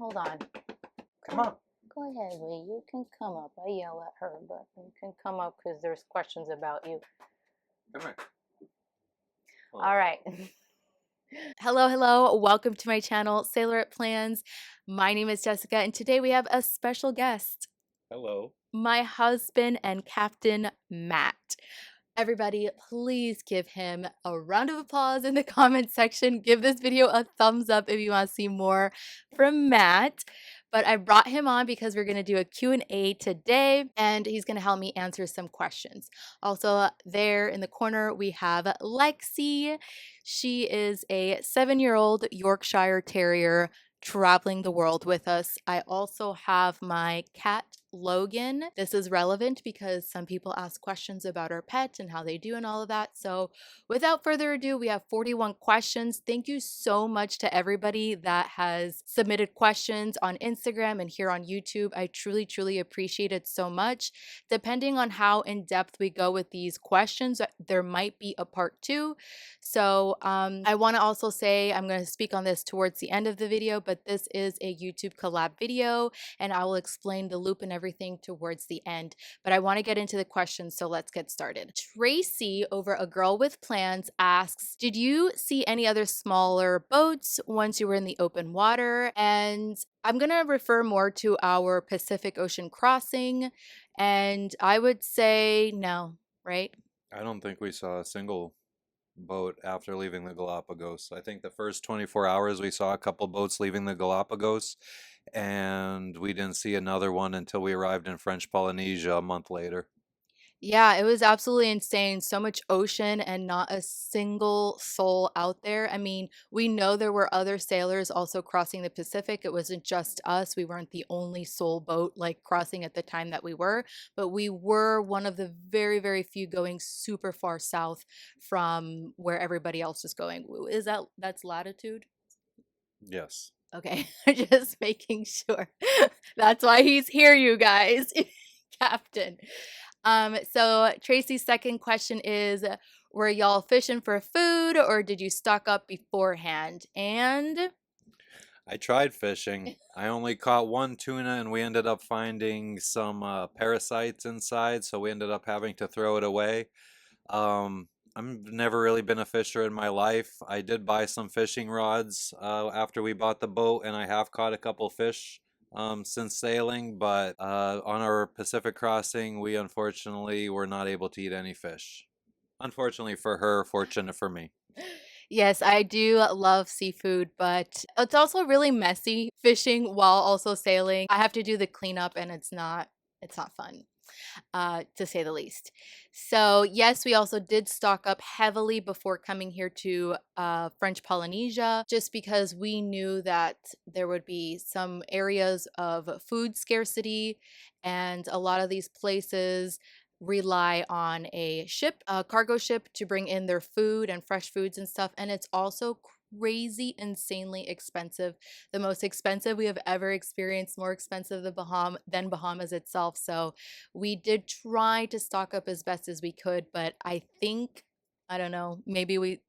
hold on. Come on. Go ahead, Lee. You can come up. I yell at her, but you can come up because there's questions about you. Come here. All right. Hello. Welcome to my channel, Sailorette.Plans. My name is Jessica, and today we have a special guest. Hello. My husband and Captain Matt. Everybody, please give him a round of applause in the comment section. Give this video a thumbs up if you want to see more from Matt. But I brought him on because we're going to do a Q&A today, and he's going to help me answer some questions. Also, there in the corner, we have Lexi. She is a 7-year-old Yorkshire Terrier traveling the world with us. I also have my cat Logan. This is relevant because some people ask questions about our pet and how they do and all of that. So without further ado, we have 41 questions. Thank you so much to everybody that has submitted questions on Instagram and here on YouTube. I truly appreciate it so much. Depending on how in depth we go with these questions, there might be a part 2. So I want to also say, I'm going to speak on this towards the end of the video, but this is a YouTube collab video and I will explain the loop and everything towards the end. But I want to get into the questions, so let's get started. Tracy over A Girl with Plans asks, did you see any other smaller boats once you were in the open water? And I'm going to refer more to our Pacific Ocean crossing, and I would say no, right? I don't think we saw a single boat after leaving the Galapagos. I think the first 24 hours we saw a couple boats leaving the Galapagos, and we didn't see another one until we arrived in French Polynesia a month later. Yeah, it was absolutely insane. So much ocean and not a single soul out there. I mean, we know there were other sailors also crossing the Pacific. It wasn't just us. We weren't the only soul boat like crossing at the time that we were, but we were one of the very few going super far south from where everybody else is going. Is that's latitude? Yes. Okay, just making sure. That's why he's here, you guys. Captain. So Tracy's second question is, were y'all fishing for food or did you stock up beforehand? And I tried fishing. I only caught one tuna and we ended up finding some parasites inside, so we ended up having to throw it away. I've never really been a fisher in my life. I did buy some fishing rods after we bought the boat, and I have caught a couple fish since sailing, but on our Pacific crossing, we unfortunately were not able to eat any fish. Unfortunately for her, fortunate for me. yes, I do love seafood, but it's also really messy fishing while also sailing. I have to do the cleanup and it's not fun. To say the least. So yes, we also did stock up heavily before coming here to French Polynesia, just because we knew that there would be some areas of food scarcity, and a lot of these places rely on a ship, a cargo ship, to bring in their food and fresh foods and stuff, and it's also crazy insanely expensive. The most expensive we have ever experienced, more expensive than Bahamas itself. So we did try to stock up as best as we could, but I think, I don't know, maybe we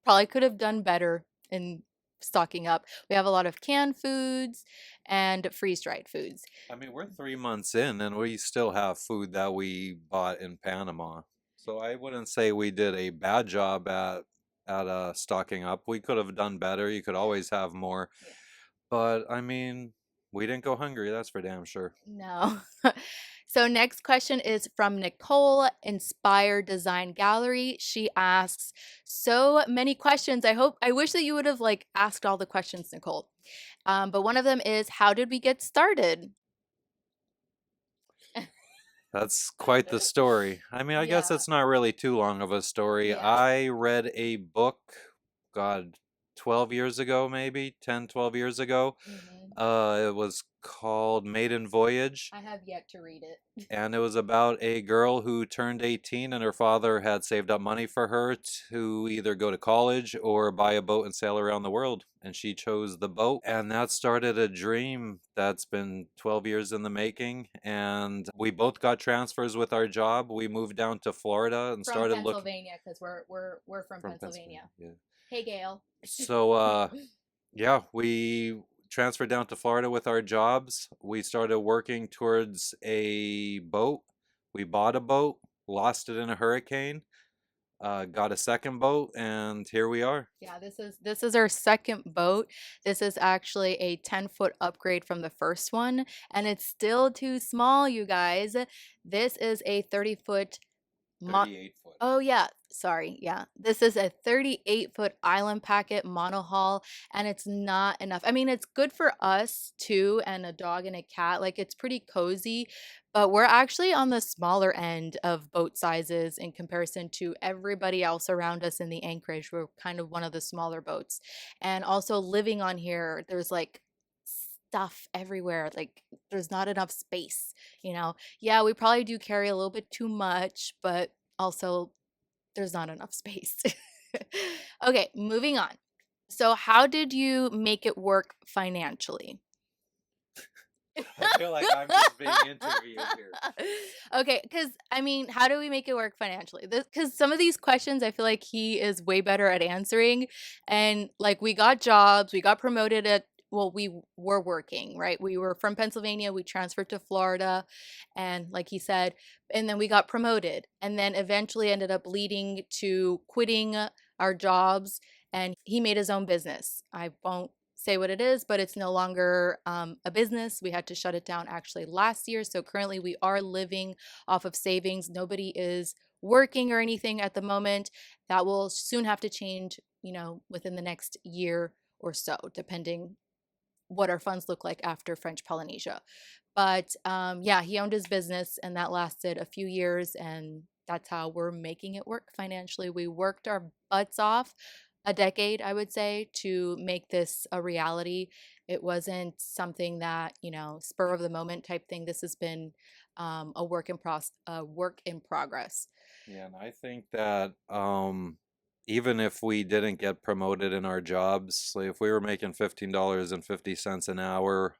probably could have done better in stocking up. We have a lot of canned foods and freeze-dried foods. I mean, we're 3 months in and we still have food that we bought in Panama. So I wouldn't say we did a bad job at stocking up. We could have done better. You could always have more. Yeah. But I mean, we didn't go hungry, that's for damn sure. No. So next question is from Nicole, Inspire Design Gallery. She asks, so many questions. I wish that you would have like asked all the questions, Nicole. But one of them is, how did we get started? That's quite the story. I mean, I guess Yeah. it's not really too long of a story. Yeah. I read a book, God, 12 years ago, maybe 10, 12 years ago. It was called Maiden Voyage, I have yet to read it. and it was about a girl who turned 18 and her father had saved up money for her to either go to college or buy a boat and sail around the world. And she chose the boat, and that started a dream that's been 12 years in the making. And we both got transfers with our job. We moved down to Florida and From started looking Pennsylvania, because we're from Pennsylvania. Yeah. Hey, Gail. So yeah, we transferred down to Florida with our jobs. We started working towards a boat. We bought a boat, lost it in a hurricane, got a second boat, and here we are. Yeah, this is our second boat. This is actually a 10-foot upgrade from the first one, and it's still too small, you guys. This is a 30-foot 38 foot. Oh yeah, sorry. Yeah. This is a 38-foot island packet monohull, and it's not enough. I mean, it's good for us too, and a dog and a cat. Like, it's pretty cozy, but we're actually on the smaller end of boat sizes in comparison to everybody else around us in the Anchorage. We're kind of one of the smaller boats. And also living on here, there's like stuff everywhere. Like, there's not enough space, you know. Yeah, we probably do carry a little bit too much, but also there's not enough space. Okay, moving on. So, how did you make it work financially? I feel like I'm just being interviewed here. Okay, because I mean, how do we make it work financially? Because some of these questions I feel like he is way better at answering. And like, we got jobs, we got promoted at, well, we were working, right? We were from Pennsylvania, we transferred to Florida, and like he said, and then we got promoted, and then eventually ended up leading to quitting our jobs, and he made his own business. I won't say what it is, but it's no longer a business. We had to shut it down actually last year. So currently we are living off of savings. Nobody is working or anything at the moment. That will soon have to change, within the next year or so, depending what our funds look like after French Polynesia. But yeah, he owned his business and that lasted a few years, and that's how we're making it work financially. We worked our butts off a decade, I would say, to make this a reality. It wasn't something that, spur of the moment type thing. This has been a work in progress. Yeah, and I think that even if we didn't get promoted in our jobs, like if we were making $15.50 an hour,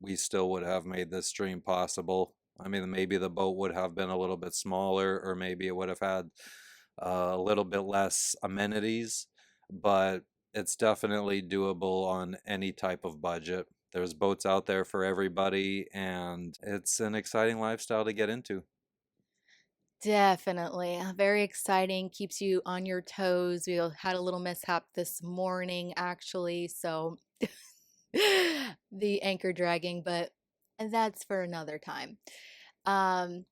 we still would have made this dream possible. I mean, maybe the boat would have been a little bit smaller, or maybe it would have had a little bit less amenities, but it's definitely doable on any type of budget. There's boats out there for everybody, and it's an exciting lifestyle to get into. Definitely. Very exciting. Keeps you on your toes. We had a little mishap this morning, actually. So the anchor dragging, but that's for another time. Um,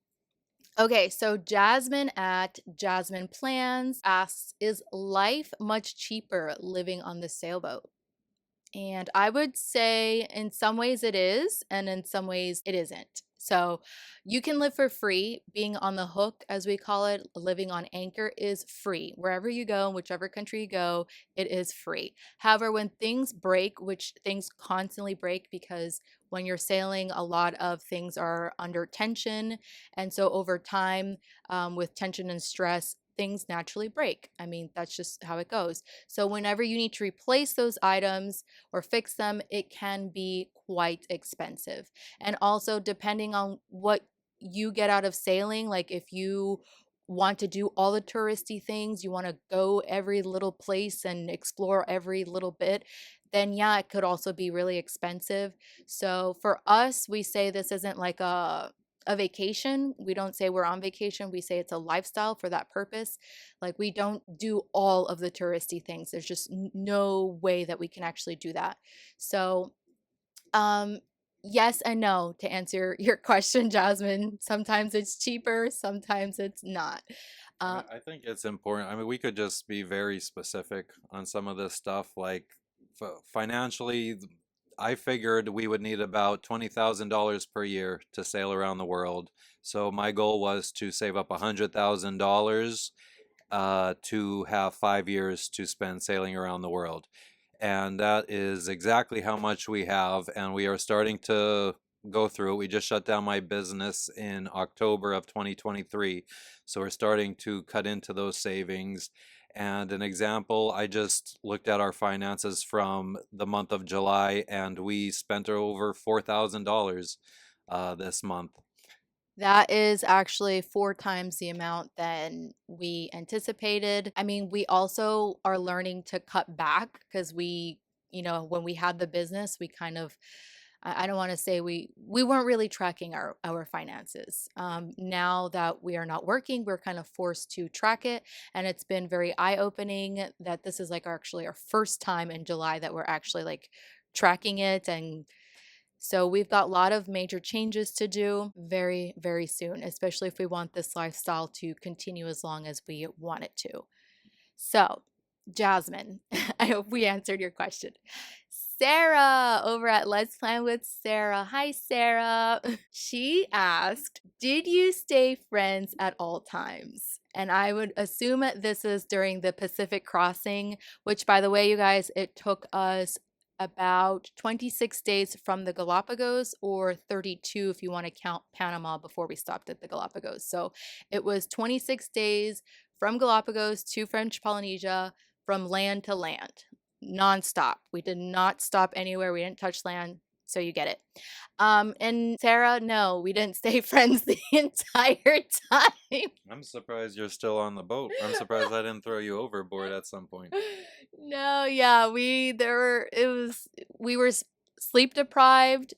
okay, so Jasmine at Jasmine.Plans asks, is life much cheaper living on the sailboat? And I would say in some ways it is, and in some ways it isn't. So you can live for free. Being on the hook, as we call it, living on anchor is free. Wherever you go, in whichever country you go, it is free. However, when things break, which things constantly break because when you're sailing, a lot of things are under tension. And so over time, with tension and stress, things naturally break. I mean, that's just how it goes. So whenever you need to replace those items or fix them, it can be quite expensive. And also, depending on what you get out of sailing, like if you want to do all the touristy things, you want to go every little place and explore every little bit, then yeah, it could also be really expensive. So for us, we say this isn't like a vacation. We don't say we're on vacation. We say it's a lifestyle for that purpose. Like, we don't do all of the touristy things. There's just no way that we can actually do that. So, um, yes and no to answer your question, Jasmine. Sometimes it's cheaper, sometimes it's not. Uh, I think it's important. I mean, we could just be very specific on some of this stuff. Like financially, I figured we would need about $20,000 per year to sail around the world. So my goal was to save up $100,000 to have 5 years to spend sailing around the world. And that is exactly how much we have. And we are starting to go through it. We just shut down my business in October of 2023. So we're starting to cut into those savings. And an example, I just looked at our finances from the month of July, and we spent over $4,000 this month. That is actually 4 times the amount than we anticipated. I mean, we also are learning to cut back because we you know, when we had the business, we kind of, I don't want to say we weren't really tracking our finances. Now that we are not working, we're kind of forced to track it, and it's been very eye-opening that this is like actually our first time in July that we're actually like tracking it. And so we've got a lot of major changes to do very, very soon, especially if we want this lifestyle to continue as long as we want it to. So, Jasmine, I hope we answered your question. Sarah over at Let's Plan with Sarah. Hi, Sarah. She asked, did you stay friends at all times? And I would assume this is during the Pacific crossing, which, by the way, you guys, it took us about 26 days from the Galapagos, or 32 if you want to count Panama before we stopped at the Galapagos. So it was 26 days from Galapagos to French Polynesia, from land to land, nonstop. We did not stop anywhere. We didn't touch land. So you get it. And Sarah, no, we didn't stay friends the entire time. I'm surprised you're still on the boat. I'm surprised I didn't throw you overboard at some point. No, yeah, we were sleep deprived.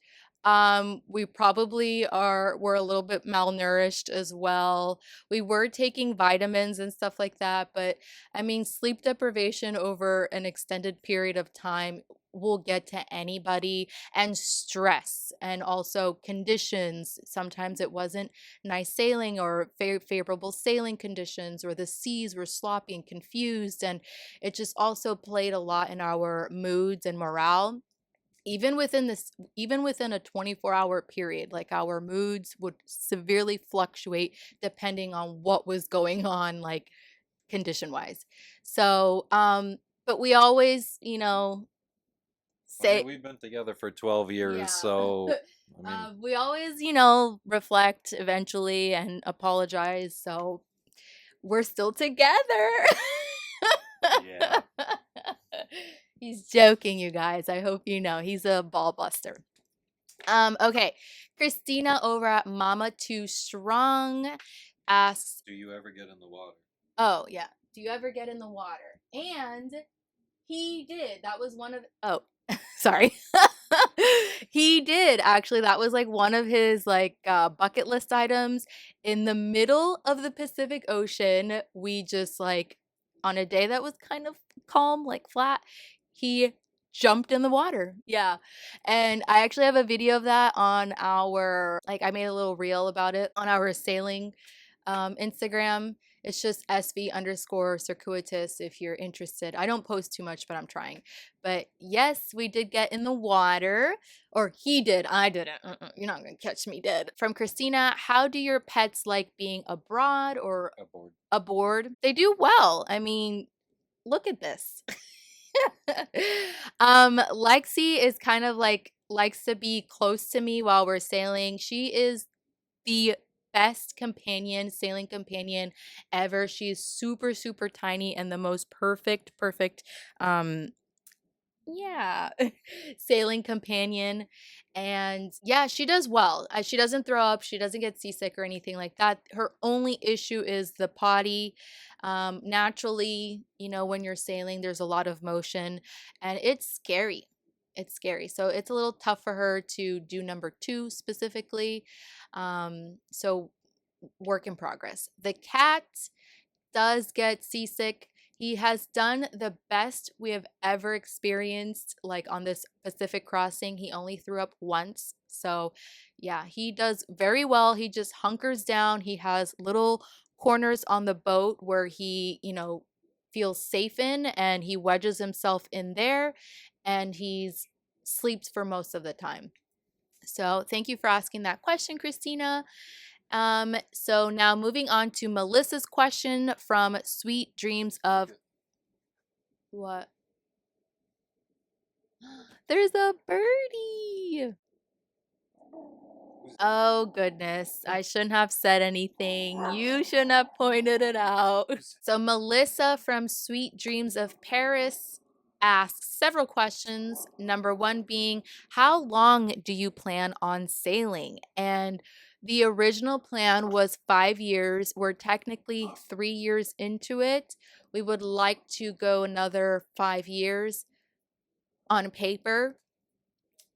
We probably were a little bit malnourished as well. We were taking vitamins and stuff like that, but I mean, sleep deprivation over an extended period of time will get to anybody, and stress and also conditions. Sometimes it wasn't nice sailing or favorable sailing conditions, or the seas were sloppy and confused, and it just also played a lot in our moods and morale. Even within a 24-hour period, like our moods would severely fluctuate depending on what was going on, like condition wise. So but we always, you know, I mean, say, we've been together for 12 years, yeah. so I mean, We always, you know, reflect eventually and apologize. So we're still together. yeah. He's joking, you guys. I hope you know he's a ball buster. Okay. Christina over at Mama Too Strong asks, Do you ever get in the water? oh yeah, do you ever get in the water? And he did. That was one of, oh, sorry. He did actually. That was like one of his like bucket list items. In the middle of the Pacific Ocean, we just like, on a day that was kind of calm, like flat, he jumped in the water. Yeah. And I actually have a video of that on our, like, I made a little reel about it on our sailing Instagram. It's just SV_circuitous if you're interested. I don't post too much, but I'm trying. But yes, we did get in the water, or he did. I didn't. You're not going to catch me dead. From Christina, how do your pets like being abroad or Aboard. aboard? They do well. I mean, look at this. Lexi is kind of like likes to be close to me while we're sailing. She is the best companion, sailing companion ever. She's super, super tiny and the most perfect, yeah, sailing companion. And yeah, she does well. She doesn't throw up, she doesn't get seasick or anything like that. Her only issue is the potty. Naturally, you know, when you're sailing, there's a lot of motion and it's scary. It's scary. So it's a little tough for her to do number 2 specifically. So work in progress. The cat does get seasick. He has done the best we have ever experienced, like on this Pacific crossing. He only threw up once. So yeah, he does very well. He just hunkers down. He has little corners on the boat where he, you know, feels safe in, and he wedges himself in there, and he's sleeps for most of the time. So thank you for asking that question, Christina. So now moving on to Melissa's question from Sweet Dreams of, what? There's a birdie. Oh goodness, I shouldn't have said anything. You shouldn't have pointed it out. So Melissa from Sweet Dreams of Paris asks several questions. Number 1 being, how long do you plan on sailing? And the original plan was 5 years. We're technically 3 years into it. We would like to go another 5 years. on paper.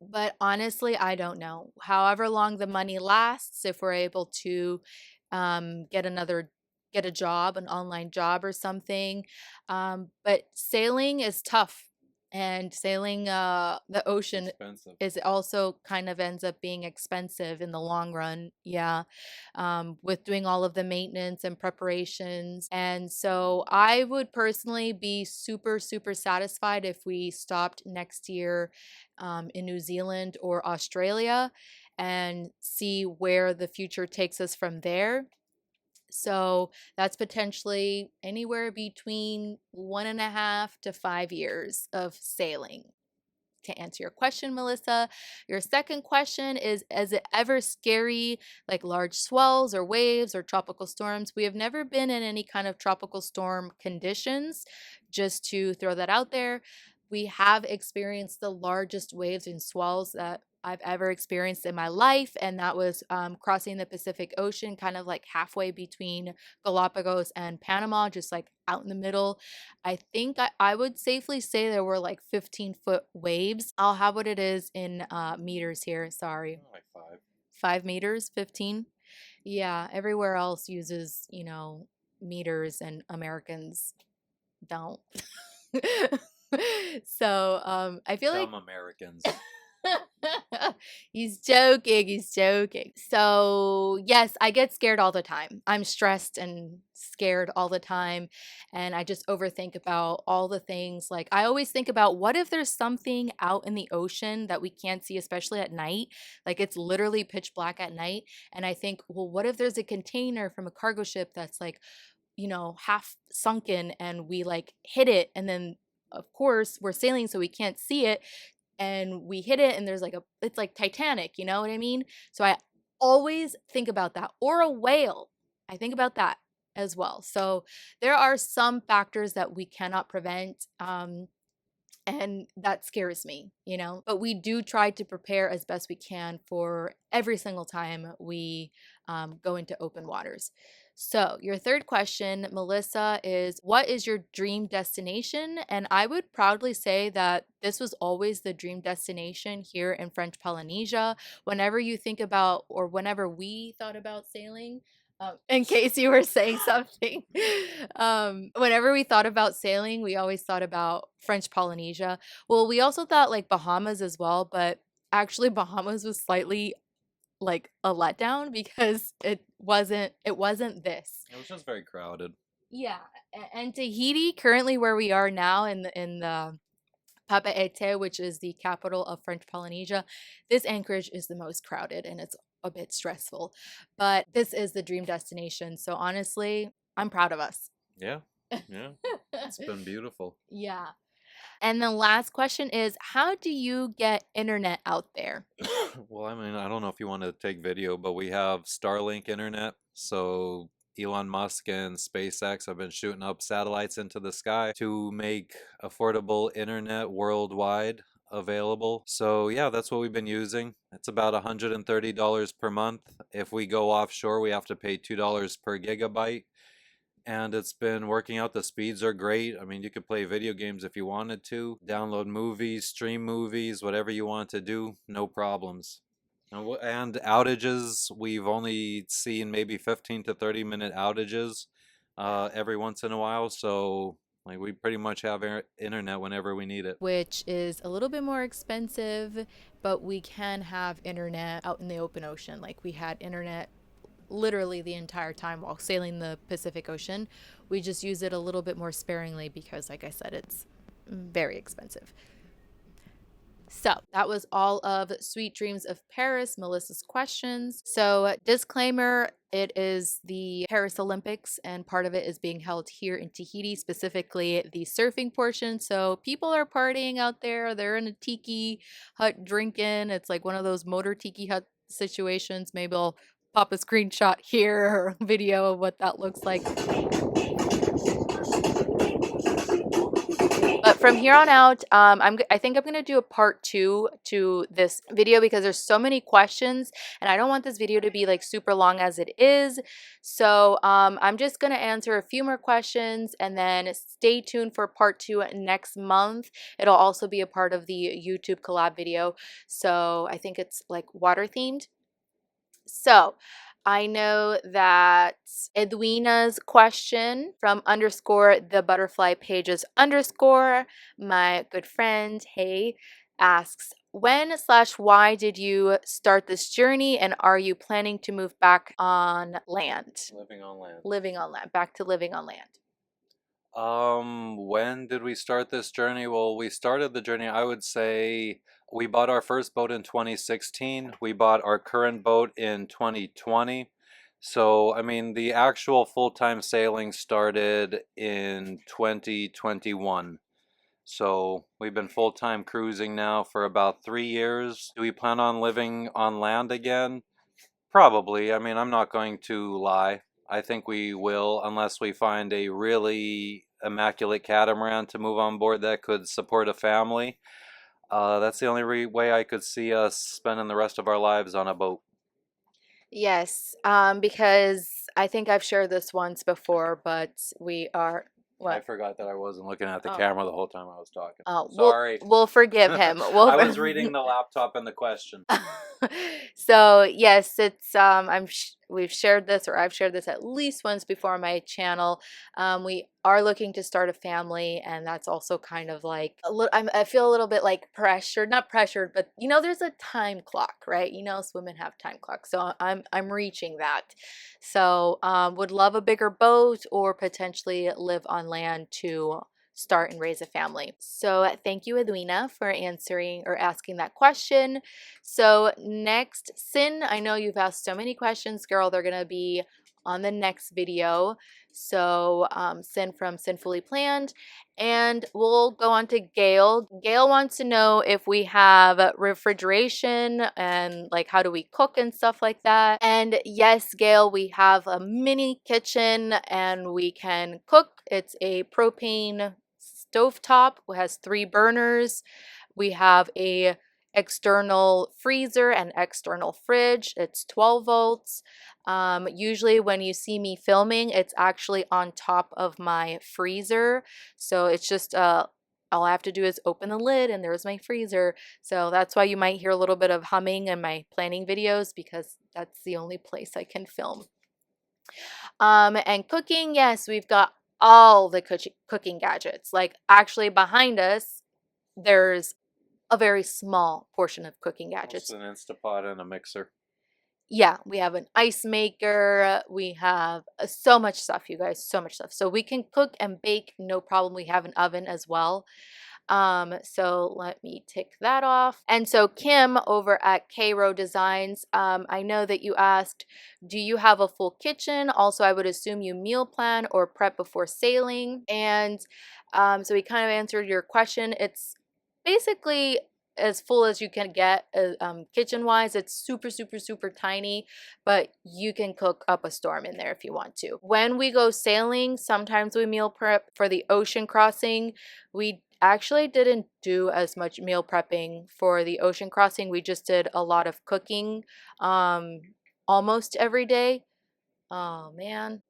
But honestly, I don't know. However long the money lasts, if we're able to get get a job, an online job or something. But sailing is tough, and sailing the ocean Expensive. is also kind of ends up being expensive in the long run. Yeah. With doing all of the maintenance and preparations. And so I would personally be super, super satisfied if we stopped next year in New Zealand or Australia and see where the future takes us from there. So that's potentially anywhere between 1.5 to 5 years of sailing. To answer your question, Melissa, your second question is it ever scary, like large swells or waves or tropical storms? We have never been in any kind of tropical storm conditions, just to throw that out there. We have experienced the largest waves and swells that I've ever experienced in my life, and that was crossing the Pacific Ocean, kind of like halfway between Galapagos and Panama, just like out in the middle. I think I would safely say there were like 15-foot waves. I'll have what it is in meters here. Sorry. Like 5. 5 meters, 15. Yeah, everywhere else uses, meters and Americans don't. So I feel like Dumb Americans. he's joking. He's joking. So, yes, I get scared all the time. I'm stressed and scared all the time. And I just overthink about all the things. Like, I always think about what if there's something out in the ocean that we can't see, especially at night? Like, it's literally pitch black at night. And I think, well, what if there's a container from a cargo ship that's like, half sunken and we like hit it, and then of course we're sailing so we can't see it, and we hit it and there's like it's like Titanic, you know what I mean? So I always think about that. Or a whale. I think about that as well. So there are some factors that we cannot prevent. And that scares me, but we do try to prepare as best we can for every single time we go into open waters. So your third question, Melissa, is what is your dream destination? And I would proudly say that this was always the dream destination here in French Polynesia. Whenever you think about, or whenever we thought about sailing, in case you were saying something. Whenever we thought about sailing, we always thought about French Polynesia. Well, we also thought like Bahamas as well, but actually Bahamas was slightly like a letdown because it wasn't this. It was just very crowded. Yeah, and Tahiti, currently where we are now in the Papeete, which is the capital of French Polynesia, this anchorage is the most crowded and it's a bit stressful. But this is the dream destination. So honestly, I'm proud of us. Yeah. Yeah. It's been beautiful. Yeah. And the last question is, how do you get internet out there? Well, I mean, I don't know if you want to take video, but we have Starlink internet. So Elon Musk and SpaceX have been shooting up satellites into the sky to make affordable internet worldwide available. So yeah, that's what we've been using. It's about $130 per month. If we go offshore, we have to pay $2 per gigabyte. And it's been working out. The speeds are great. I mean, you could play video games if you wanted to, download movies, stream movies, whatever you want to do, no problems. And outages, we've only seen maybe 15 to 30-minute outages every once in a while. So like we pretty much have internet whenever we need it. Which is a little bit more expensive, but we can have internet out in the open ocean. Like we had internet literally the entire time while sailing the Pacific Ocean. We just use it a little bit more sparingly because, like I said, it's very expensive. So that was all of Sweet Dreams of Paris, Melissa's questions. So disclaimer, it is the Paris Olympics and part of it is being held here in Tahiti, specifically the surfing portion. So people are partying out there. They're in a tiki hut drinking. It's like one of those motor tiki hut situations. Maybe I'll pop a screenshot here or a video of what that looks like. But from here on out, I think I'm gonna do a part 2 to this video because there's so many questions, and I don't want this video to be like super long as it is. So I'm just gonna answer a few more questions, and then stay tuned for part 2 next month. It'll also be a part of the YouTube collab video. So I think it's like water themed. So I know that Edwina's question from underscore the butterfly pages underscore, my good friend, hey, asks, when slash why did you start this journey, and are you planning to move back on land? Living on land. Living on land, back to living on land. When did we start this journey? Well, we started the journey, I would say we bought our first boat in 2016. We bought our current boat in 2020. So, I mean, the actual full-time sailing started in 2021. So, we've been full-time cruising now for about 3 years. Do we plan on living on land again? Probably. I mean, I'm not going to lie. I think we will, unless we find a really immaculate catamaran to move on board that could support a family. That's the only way I could see us spending the rest of our lives on a boat. Yes, because I think I've shared this once before, but we are I what? forgot that I wasn't looking at the Oh, camera the whole time I was talking. oh, Sorry. we'll forgive him. I was reading the laptop and the question. So yes, it's we've shared this, or I've shared this at least once before on my channel. We are looking to start a family, and that's also kind of like a little, I feel a little bit like pressured, not pressured, but you know, there's a time clock, right? You know, us women have time clocks, so I'm reaching that. So would love a bigger boat, or potentially live on land to start and raise a family. So thank you, Edwina, for answering or asking that question. So next, Sin, I know you've asked so many questions, girl. They're gonna be on the next video. So Sin from Sinfully Planned, and we'll go on to Gail. Gail wants to know if we have refrigeration and like how do we cook and stuff like that. And yes, Gail, we have a mini kitchen and we can cook. It's a propane stovetop. It has 3 burners. We have a external freezer and external fridge. It's 12 volts. Usually when you see me filming, it's actually on top of my freezer. So it's just all I have to do is open the lid and there's my freezer. So that's why you might hear a little bit of humming in my planning videos, because that's the only place I can film. And cooking, yes, we've got all the cooking gadgets. Like actually behind us, there's a very small portion of cooking gadgets. Just an Instapot and a mixer. Yeah, we have an ice maker. We have so much stuff, you guys, so much stuff. So we can cook and bake, no problem. We have an oven as well. So let me tick that off. And so Kim over at K-Row Designs, I know that you asked, do you have a full kitchen? Also, I would assume you meal plan or prep before sailing. And so we kind of answered your question. It's basically as full as you can get kitchen wise. It's super tiny, but you can cook up a storm in there if you want to. When we go sailing, sometimes we meal prep. For the ocean crossing, we actually didn't do as much meal prepping for the ocean crossing. We just did a lot of cooking almost every day. Oh man,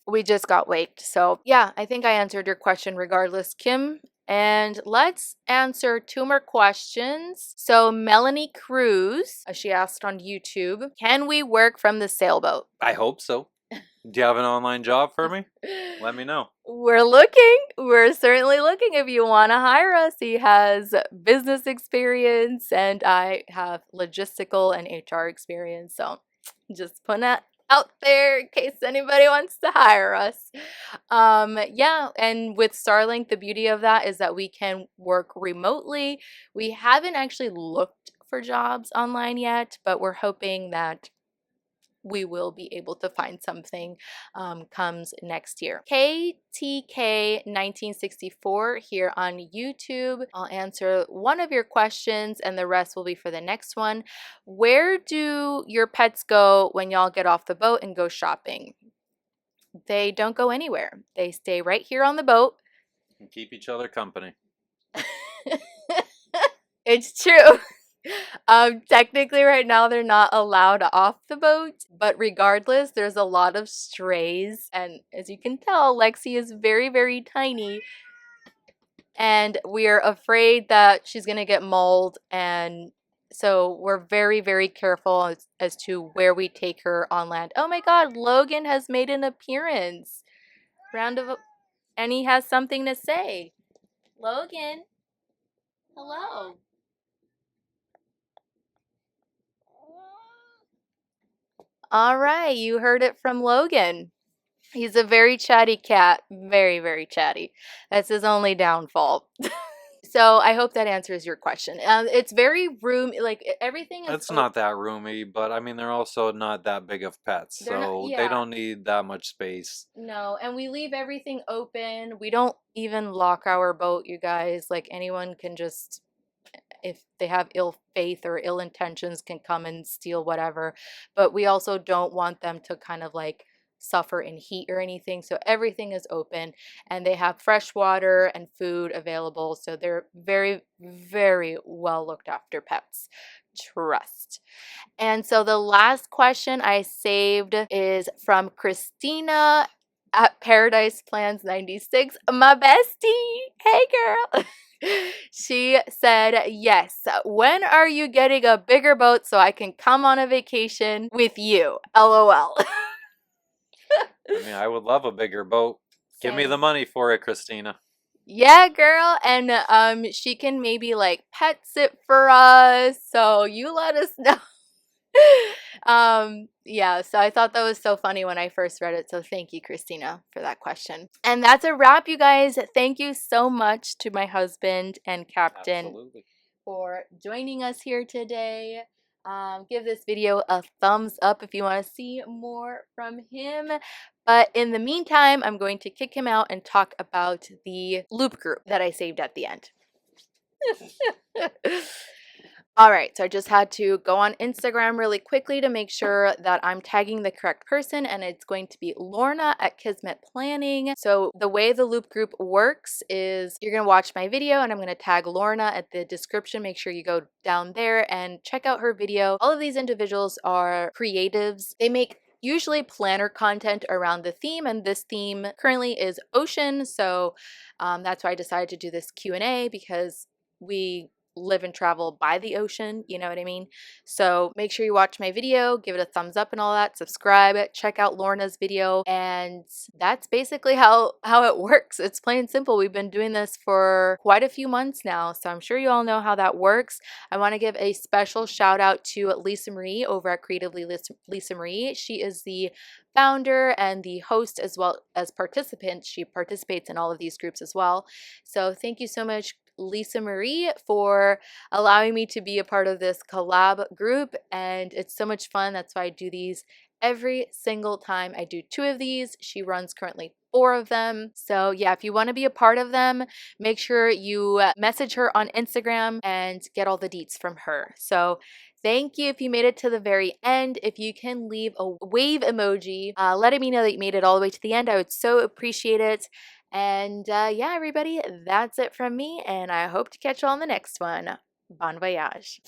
we just got waked. So yeah, I think I answered your question regardless, Kim. And let's answer 2 more questions. So Melanie Cruz, she asked on YouTube, can we work from the sailboat? I hope so. Do you have an online job for me? Let me know. We're looking. We're certainly looking. If you want to hire us, he has business experience and I have logistical and HR experience. So just putting that out there in case anybody wants to hire us. Yeah, and with Starlink, the beauty of that is that we can work remotely. We haven't actually looked for jobs online yet, but we're hoping that we will be able to find something comes next year. KTK1964 here on YouTube. I'll answer one of your questions and the rest will be for the next one. Where do your pets go when y'all get off the boat and go shopping? they don't go anywhere. They stay right here on the boat. And keep each other company. It's true. Technically right now they're not allowed off the boat, but regardless, there's a lot of strays. And as you can tell, Lexi is very, very tiny. And we're afraid that she's going to get mauled. And so we're very, very careful as to where we take her on land. Oh my God, Logan has made an appearance. And he has something to say. Logan, hello. All right, you heard it from Logan. He's a very chatty cat. Very, very chatty. That's his only downfall. So I hope that answers your question. It's very roomy, like everything is. It's not that roomy, but I mean, they're also not that big of pets, They're not, so yeah. they don't need that much space. No, and we leave everything open. We don't even lock our boat, you guys. Like anyone can just, if they have ill faith or ill intentions, can come and steal whatever. But we also don't want them to kind of like suffer in heat or anything. So everything is open and they have fresh water and food available. So they're very, very well looked after pets. Trust. And so the last question I saved is from Christina at ParabataiGFX 96, my bestie. Hey girl. She said, yes, when are you getting a bigger boat so I can come on a vacation with you? LOL. I mean, I would love a bigger boat. Give me the money for it, Christina. Yeah, girl. And she can maybe like pet sit for us. So you let us know. Yeah, so I thought that was so funny when I first read it. So thank you, Christina, for that question. And that's a wrap, you guys. Thank you so much to my husband and Captain for joining us here today. Give this video a thumbs up if you want to see more from him. But in the meantime, I'm going to kick him out and talk about the loop group that I saved at the end. All right, so I just had to go on Instagram really quickly to make sure that I'm tagging the correct person, and it's going to be Lorna at Kismet Planning. So the way the loop group works is you're going to watch my video and I'm going to tag Lorna at the description. Make sure you go down there and check out her video. All of these individuals are creatives. They make usually planner content around the theme, and this theme currently is ocean. So that's why I decided to do this Q&A, because we live and travel by the ocean, you know what I mean? So make sure you watch my video, give it a thumbs up and all that, subscribe, check out Lorna's video, and that's basically how it works. It's plain and simple. We've been doing this for quite a few months now, so I'm sure you all know how that works. I want to give a special shout out to Lisa Marie over at Creatively Lisa Marie. She is the founder and the host as well as participant. She participates in all of these groups as well. So thank you so much, Lisa Marie, for allowing me to be a part of this collab group, and it's so much fun. That's why I do these every single time. I do 2 of these. She runs currently 4 of them. So yeah, if you want to be a part of them, make sure you message her on Instagram and get all the deets from her. So thank you if you made it to the very end. If you can leave a wave emoji, letting me know that you made it all the way to the end, I would so appreciate it. And yeah, everybody, that's it from me, and I hope to catch you on the next one. Bon voyage.